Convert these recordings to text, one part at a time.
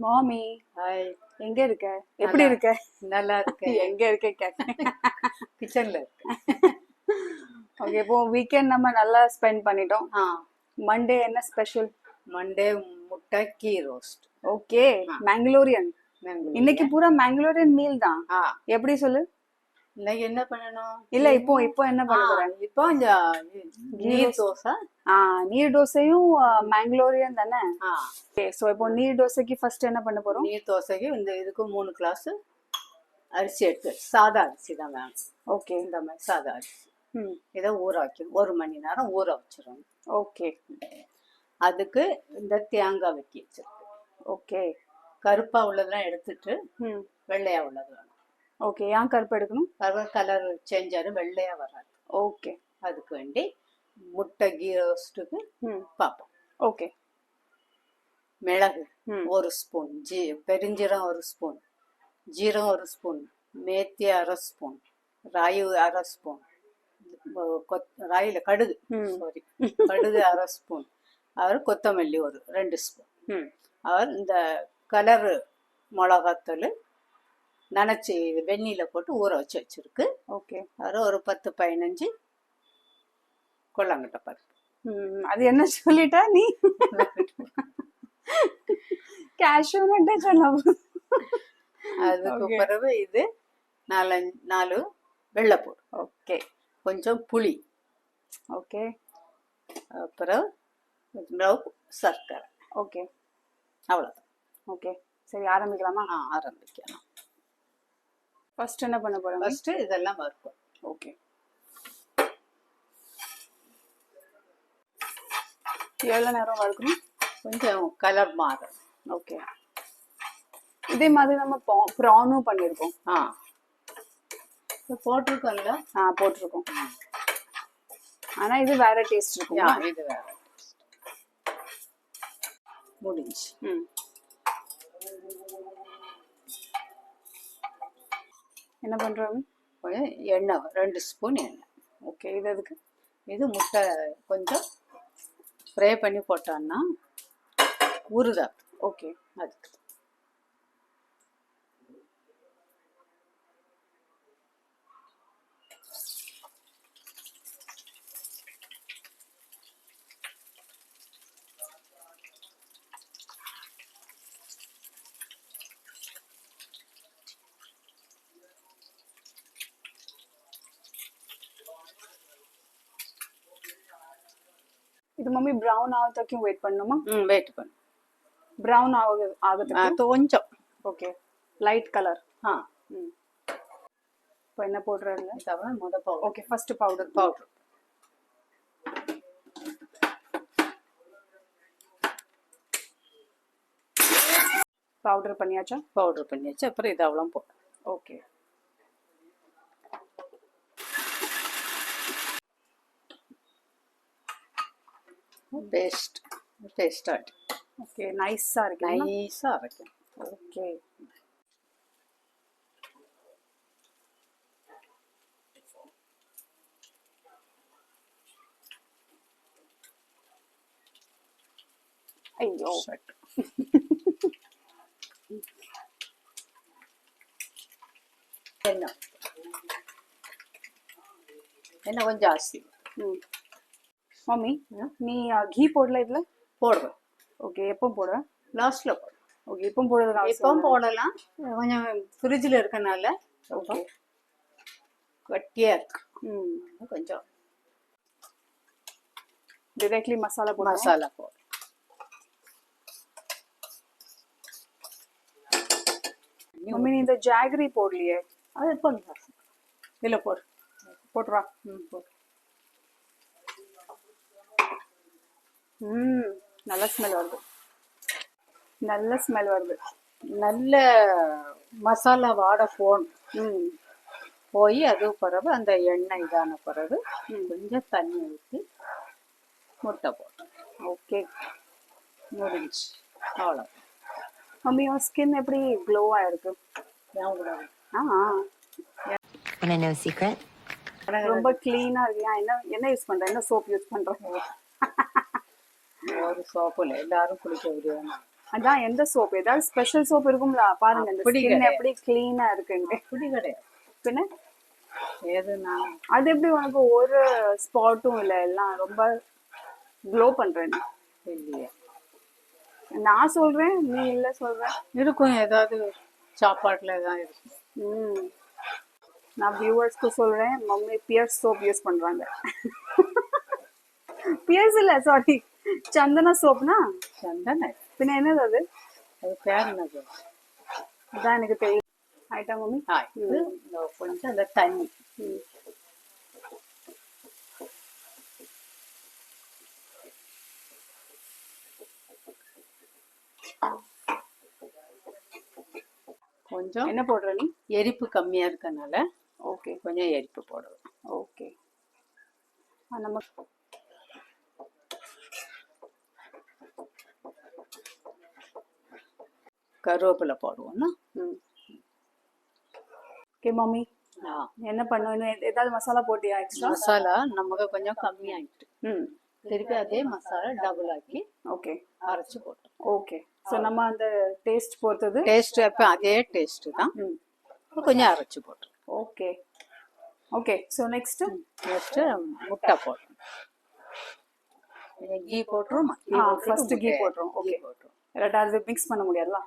மாமி ஹாய், எங்க இருக்க? எப்படி இருக்க? நல்லா இருக்கேன். எங்க இருக்க கேக்க. கிச்சன்ல இருக்கு. ஓகே, இப்போ வீக்கெண்ட் நம்ம நல்லா ஸ்பெண்ட் பண்ணிட்டோம். மண்டே என்ன ஸ்பெஷல்? மண்டே முட்டை கீ ரோஸ்ட். ஓகே, மேங்களூரியன். இன்னைக்கு பூரா மேங்களூரியன் மீல் தான். எப்படி சொல்லு? இன்னைக்கு என்ன பண்ணணும்? இல்ல இப்போ இப்போ என்ன பண்ண போறேன்? இப்போ இந்த நீர் தோசை. நீர் தோசையும் மேங்களூரியன் தானே? ஓகே, சோ இப்போ நீர் தோசைக்கு ஃபர்ஸ்ட் என்ன பண்ண போறோம்? நீர் தோசைக்கு இந்த இதுக்கு 3 கிளாஸ் அரிசி எடுத்து, சாதா அரிசி தான் வேணும். ஓகே, இந்த மாதிரி சாதா அரிசி. இதை ஊற வைக்கணும், 1 மணி நேரம் ஊற வச்சிடணும். ஓகே, அதுக்கு இந்த தேங்காய் வெட்டி வச்சிருக்கு. ஓகே, கருப்பா உள்ளதெல்லாம் எடுத்துட்டு வெள்ளையா உள்ளது வேணும். ஓகே, ஏன் கருப்பு எடுக்கணும்? கலர் சேஞ்ச் ஆகும், வெள்ளையா வராது. ஓகே, அதுக்கு வேண்டி முட்டை கீ ரோஸ்ட்டுக்கு பார்ப்போம். ஓகே, மிளகு 1 ஸ்பூன், பெருஞ்சீரகம் 1 ஸ்பூன், ஜீரகம் 1 spoon, methi 1/2 spoon, rai 1/2 spoon, ராயில கடுகு, சாரி கடுகு 1/2 ஸ்பூன், அவர் கொத்தமல்லி 2 ஸ்பூன், அவர் இந்த கலரு மிளகாத்தூள் நனைச்சி வெந்நீல போட்டு ஊற வச்சு வச்சிருக்கு. ஓகே, அவர் ஒரு 10-15 கொள்ளங்கட்ட பருப்பு. அது என்ன சொல்லிட்டா நீ? கேஷ்யூ நட்டே சொல்லலாம். அதுக்கு பிறகு இது 4 வெள்ளைப்பூடு. ஓகே, கொஞ்சம் புளி. ஓகே, அப்புறம் சர்க்கரை. ஓகே, அவ்வளோதான். ஓகே, சரி ஆரம்பிக்கலாமா? ஆரம்பிக்கலாம். ஃபர்ஸ்ட் என்ன பண்ண போறோம்? ஃபர்ஸ்ட் இதெல்லாம் வறுப்போம். ஓகே, எவ்வளோ நேரம் வறுக்கணும்? கொஞ்சம் கலர் மாறும். ஓகே, இதே மாதிரி நம்ம ப்ரானும் பண்ணியிருக்கோம். போட்டிருக்கோம்ல? போட்டிருக்கோம். ஆனா இது வேற டேஸ்ட் இருக்கும். இது வேற முடிஞ்சு. என்ன பண்றோம்? எண்ணெய் 2 ஸ்பூன் எண்ணெய். ஓகே, இது எதுக்கு? இது முட்டை கொஞ்சம் ஃப்ரை பண்ணி போட்டோம்னா ஊறுதா. ஓகே, அதுக்கு இது மம்மி ப்ரௌன் ஆகிறதுக்கும் வெயிட் பண்ணணுமா? வெயிட் பண்ணு. ப்ரௌன் ஆகுறதுக்கு கொஞ்சம். Okay, light colour. இப்போ என்ன போடுறேன்? Powder. Okay, first powder. Powder பண்ணியாச்சா? பவுடர் பண்ணியாச்சு. அப்புறம் இது அவ்வளோ போடும். ஓகே, பேஸ்டா. ஓகே, நைஸா இருக்கு. ஓகே, ஐயோ என்ன கொஞ்சம் ஜாஸ்தி. மம்மி, நீ கீ போடல இதுல? போடுவேன். ஓகே, எப்போ போடுவேன்? லாஸ்ட்ல போடுவேன். ஓகே, இப்போ போடுறது? இப்பவும் போடலாம். கொஞ்சம் ஃப்ரிட்ஜில் இருக்கனால கட்டியா இருக்கு. கொஞ்சம் டைரக்ட்லி மசாலா போடு. மம்மி, நீ இந்த ஜாகரி போடலையே? அது போடுறா. இதில் போட்டுருவா. நல்ல ஸ்மெல் வருது. நல்ல மசாலா வாடை போய் அது பிறகு அந்த எண்ணெய் இதான பிறகு கொஞ்சம் தண்ணி ஊற்றி முட்டை போட்டோம். ஓகே, முடிஞ்சு. அவ்வளோ. மம்மி, உன் ஸ்கின் எப்படி க்ளோவா இருக்கு? ரொம்ப கிளீனா இருக்கு. என்ன யூஸ் பண்ற? என்ன சோப் யூஸ் பண்ற? ஒரு சோப்பு இல்லை, எல்லாரும் குளிக்க விடுவாங்க. அதான் எந்த சோப் ஏதாவது ஸ்பெஷல் சோப் இருக்கும்ல பாருங்க இந்த அப்படி ஸ்கின் கிடையாது. எப்படி கிளீனா இருக்குன்ட்டு அப்படி கிடையாது. பின்ன எதுனா அது எப்படி உனக்கு ஒரு ஸ்பாட்டும் இல்ல எல்லாம் ரொம்ப க்ளோ பண்றேன் இல்லையே. நான் சொல்றேன் நீ இல்ல சொல்ற இருக்கும், ஏதாவது சாப்பாட்டில் தான் இருக்கும். ம் நான் வியூவர்ஸ்க்கு சொல்றேன் மம்மி பியர்ஸ் சோப் யூஸ் பண்றாங்க பியர்ஸ் இல்ல சாரி சந்தனா சோப்னா சந்தன பின்ன என்னது அது அது பேர் என்னது? அதான் எனக்கு தெரியும் ஆயிட்டா மம்மி இது இந்த கொஞ்சம் அந்த தண்ணி கொஞ்சம் என்ன போடுற நீ எரிப்பு கம்மியா இருக்கனால ஓகே கொஞ்சம் எரிப்பு போடுவேன். ஓகே நம்ம கருவேப்பிலை போடுவோம்னா ஓகே மம்மி என்ன பண்ணும் ஏதாவது மசாலா போட்டியா எக்ஸ்ட்ரா மசாலா நமக்கு கொஞ்சம் கம்மியாயிட்டு ம் திருப்பி அதே மசாலா டபுள் ஆக்கி ஓகே அரைச்சி போட்டோம். ஓகே ஸோ நம்ம அந்த டேஸ்ட் பொறுத்தது டேஸ்ட் அப்போ அதே டேஸ்ட் தான், கொஞ்சம் அரைச்சி போட்டோம். ஓகே ஓகே ஸோ நெக்ஸ்ட் முட்டை போட்டோம். கீ போட்டுரும். ஃபர்ஸ்ட் கீ போட்டுரும். ஓகே போட்டுரும். இல்லாட்டா அது மிக்ஸ் பண்ண முடியாதுல்ல.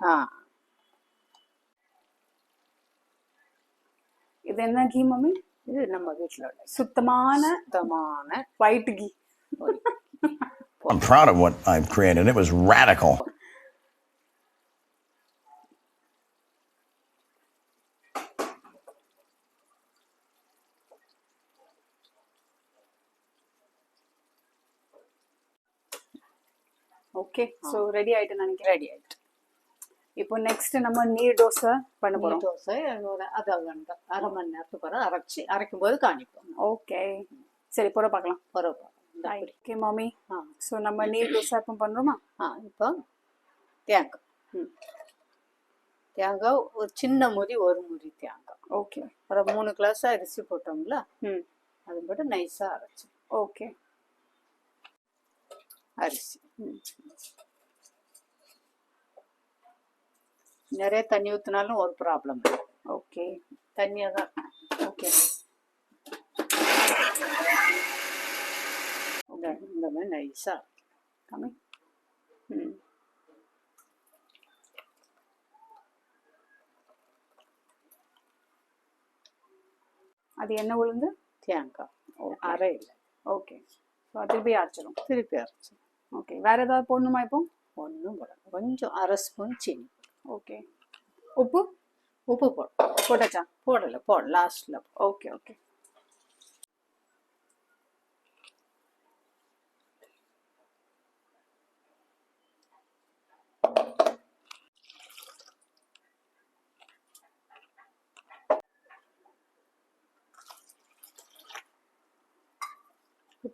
இது என்ன கீ மம்மி? இது நம்ம வீட்டில் உள்ள சுத்தமான white ghee. I'm proud of what I've created. It was radical. Okay so ready ஆயிட்டு நினைக்கிறேன். ரெடி ஆயிட்டு. இப்போ நெக்ஸ்ட் நம்ம நீர் தோசை பண்ண போறோம். தோசை அது அரை மணி நேரத்துக்கு பிறகு அரைக்கும் போது காணிப்போம். ஓகே சரி போற பார்க்கலாம். ஓகே மாமி. ஸோ நம்ம நீர் தோசை இப்போ பண்றோமா? இப்போ தேங்காய் ஒரு சின்ன முறி, ஒரு முறி தேங்காய். ஓகே. அப்புறம் 3 கிளாஸ் அரிசி போட்டோம்ல, அது மட்டும் நைஸா அரைச்சு. ஓகே. அரிசி நிறைய தண்ணி ஊற்றினாலும் ஒரு ப்ராப்ளம் இல்லை. ஓகே தண்ணியாக தான். ஓகே இந்த மாதிரி நைஸாக கம்மி. அது என்ன உளுந்து? தேங்காய் அரை இல்லை. ஓகே ஸோ திருப்பி அரைச்சிடும். திருப்பி அரைச்சிடும். ஓகே வேற ஏதாவது போடணுமா? இப்போ ஒன்றும் போடணும். கொஞ்சம் அரை ஸ்பூன் சீனி. ஓகே. உப்பு போட்டாச்சா? போடலை, லாஸ்ட்ல. Okay okay.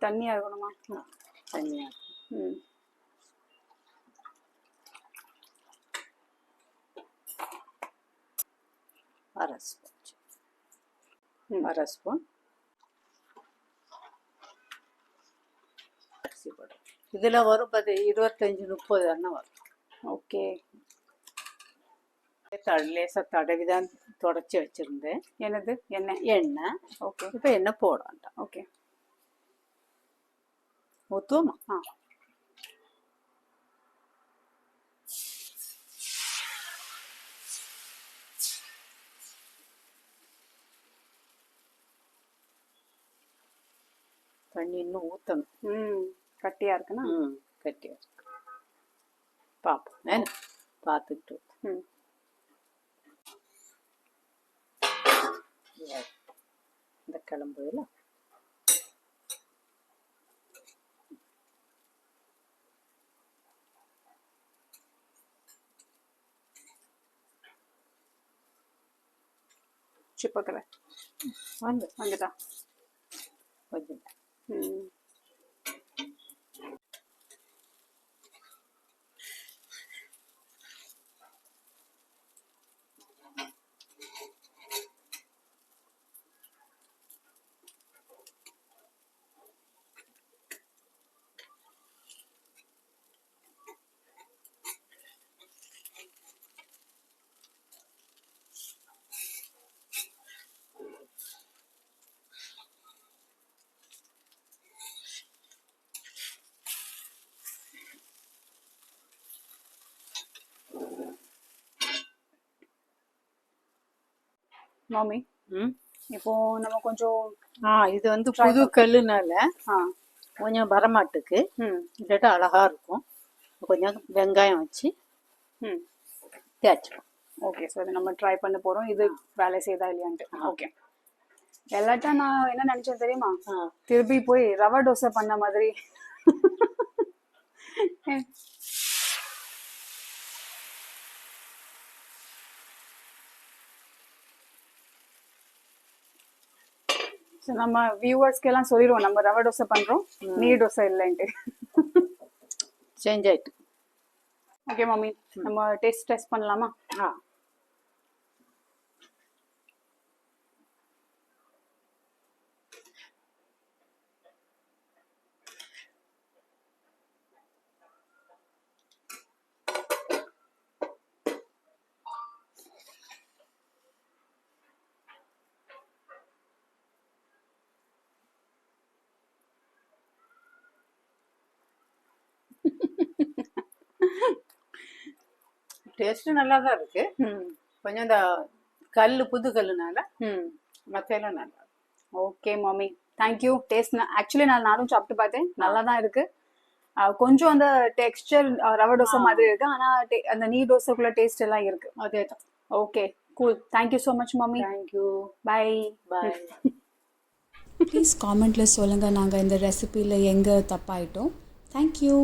தண்ணியா இருக்கணுமா? தண்ணியா. அரை ஸ்பூன் அரிசி போடுறேன். இதில் வரும் 25-30 எண்ணெய் வரும். ஓகே. லேசாக தடவி தான் தொடச்சி வச்சுருந்தேன். என்னது? எண்ணெய். ஓகே. இப்போ எண்ணெய் போட வேண்டாம். ஓகே. ஊற்றுவோமா? தண்ணி இன்னும் ஊற்றணும். கட்டியா இருக்குன்னா? கட்டியா இருக்கு. பார்ப்போம், பார்த்துக்கிட்டு. இந்த கிளம்புதுல சிப்பக்கலை வந்துட்டா கொஞ்சம். மாமி ம் இப்போ நம்ம கொஞ்சம் இது வந்து புது கல்லுனால ஆ கொஞ்சம் வரமாட்டுக்கு, ம் இல்லாட்டா அழகா இருக்கும். கொஞ்சம் வெங்காயம் வச்சு ம் தேய்ச்சிடும். ஓகே. ஸோ இதை நம்ம ட்ரை பண்ண போறோம், இது வேலை செய்தா இல்லையான்ட்டு. ஓகே. எல்லாட்டா நான் என்ன நினைச்சேன் தெரியுமா, திருப்பி போய் ரவா தோசை பண்ண மாதிரி. ஸோ நம்ம வியூவர்ஸ்க்கு எல்லாம் சொல்லிடுவோம், நம்ம ரவா தோசை பண்றோம், நீர் தோசை இல்லைன்ட்டு. சேஞ்ச் ஆயிட்டு. ஓகே மம்மி, நம்ம டெஸ்ட் பண்ணலாமா? டேஸ்ட் நல்லா தான் இருக்கு. கொஞ்சம் இந்த கல்லு புது கல்லுனால மற்ற எல்லாம் நல்லா இருக்கு. Okay mummy, thank you. Taste actually நானும் சாப்பிட்டு பார்த்தேன், நல்லா தான் இருக்கு. கொஞ்சம் அந்த டெக்ஸ்டர் ரவா தோசை மாதிரி இருக்கு, ஆனா அந்த நீர் தோசைக்குள்ள டேஸ்ட் எல்லாம் இருக்கு. அதே தான். Okay, cool. Thank you so much mummy. Thank you. Bye bye. Please காமெண்ட்டில் சொல்லுங்கள் நாங்கள் இந்த ரெசிபியில் எங்கே தப்பாயிட்டோம். தேங்க்யூ.